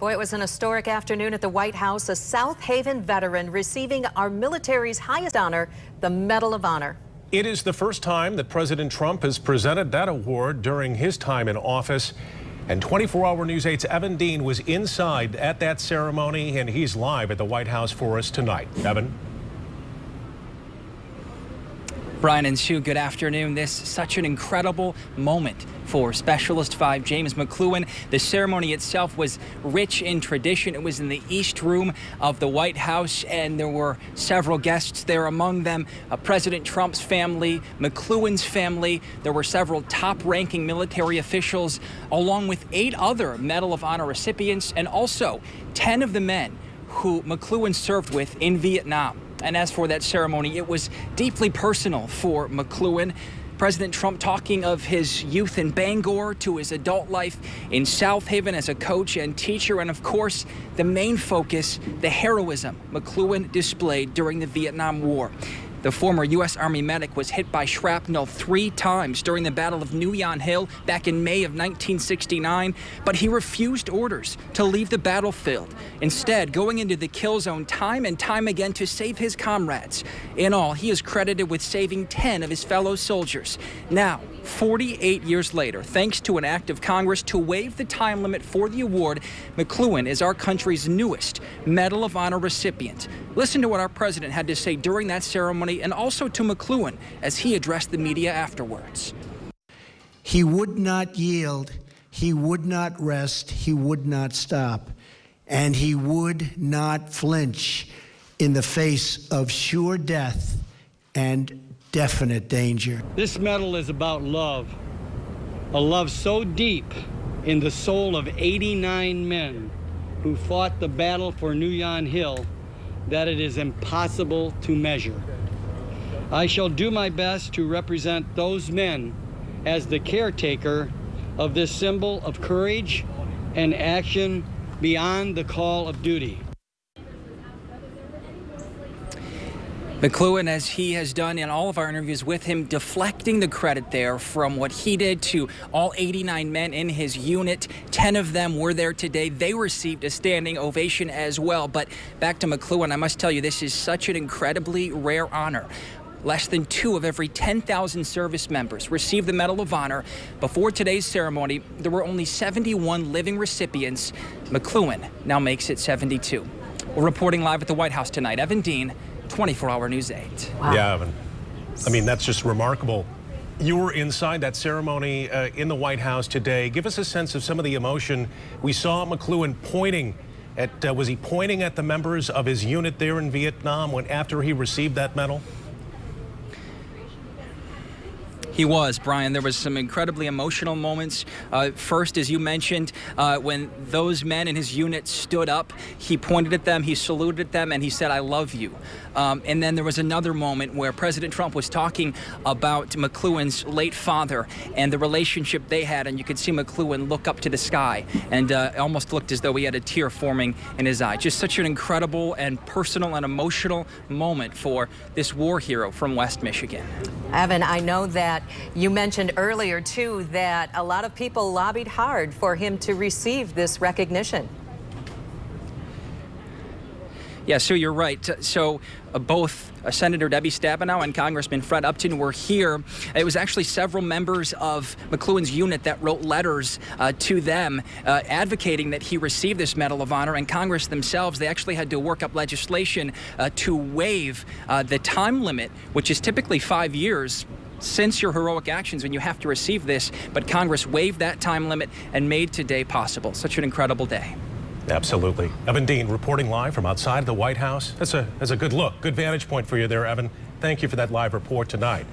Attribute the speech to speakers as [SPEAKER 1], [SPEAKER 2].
[SPEAKER 1] Boy, it was an historic afternoon at the White House. A South Haven veteran receiving our military's highest honor, the Medal of Honor.
[SPEAKER 2] It is the first time that President Trump has presented that award during his time in office. And 24-hour News 8's Evan Dean was inside at that ceremony, and he's live at the White House for us tonight. Evan.
[SPEAKER 3] Brian and Sue, good afternoon. This is such an incredible moment for Specialist 5 James McCloughan. The ceremony itself was rich in tradition. It was in the East Room of the White House, and there were several guests there, among them President Trump's family, McCloughan's family. There were several top-ranking military officials, along with 8 other Medal of Honor recipients, and also 10 of the men who McCloughan served with in Vietnam. And as for that ceremony, it was deeply personal for McCloughan. President Trump talking of his youth in Bangor to his adult life in South Haven as a coach and teacher, and of course, the main focus, the heroism McCloughan displayed during the Vietnam War. The former U.S. Army medic was hit by shrapnel 3 times during the Battle of New Yon Hill back in May of 1969, but he refused orders to leave the battlefield, instead going into the kill zone time and time again to save his comrades. In all, he is credited with saving 10 of his fellow soldiers. Now, 48 years later, thanks to an act of Congress to waive the time limit for the award, McCloughan is our country's newest Medal of Honor recipient. Listen to what our president had to say during that ceremony, and also to McCloughan as he addressed the media afterwards.
[SPEAKER 4] He would not yield, he would not rest, he would not stop, and he would not flinch in the face of sure death and definite danger.
[SPEAKER 5] This medal is about love, a love so deep in the soul of 89 men who fought the battle for New Yon Hill that it is impossible to measure. I shall do my best to represent those men as the caretaker of this symbol of courage and action beyond the call of duty.
[SPEAKER 3] McCloughan, as he has done in all of our interviews with him, deflecting the credit there from what he did to all 89 men in his unit. 10 of them were there today. They received a standing ovation as well. But back to McCloughan, I must tell you, this is such an incredibly rare honor. Less than 2 of every 10,000 service members received the Medal of Honor. Before today's ceremony, there were only 71 living recipients. McCloughan now makes it 72. We're reporting live at the White House tonight. Evan Dean, 24-hour News 8.
[SPEAKER 2] Wow. Yeah, Evan. I mean, that's just remarkable. You were inside that ceremony in the White House today. Give us a sense of some of the emotion. We saw McCloughan pointing at, was he pointing at the members of his unit there in Vietnam after he received that medal?
[SPEAKER 3] He was, Brian. There was some incredibly emotional moments. First, as you mentioned, when those men in his unit stood up, he pointed at them, he saluted at them, and he said, "I love you." And then there was another moment where President Trump was talking about McCloughan's late father and the relationship they had, and you could see McCloughan look up to the sky, and it almost looked as though he had a tear forming in his eye. Just such an incredible and personal and emotional moment for this war hero from West Michigan.
[SPEAKER 1] Evan, I know that you mentioned earlier, too, that a lot of people lobbied hard for him to receive this recognition.
[SPEAKER 3] Yeah, Sue, you're right. So both Senator Debbie Stabenow and Congressman Fred Upton were here. It was actually several members of McCloughan's unit that wrote letters to them advocating that he receive this Medal of Honor. And Congress themselves, they actually had to work up legislation to waive the time limit, which is typically 5 years since your heroic actions when you have to receive this. But Congress waived that time limit and made today possible. Such an incredible day.
[SPEAKER 2] Absolutely. Evan Dean reporting live from outside the White House. That's a good look, good vantage point for you there, Evan. Thank you for that live report tonight.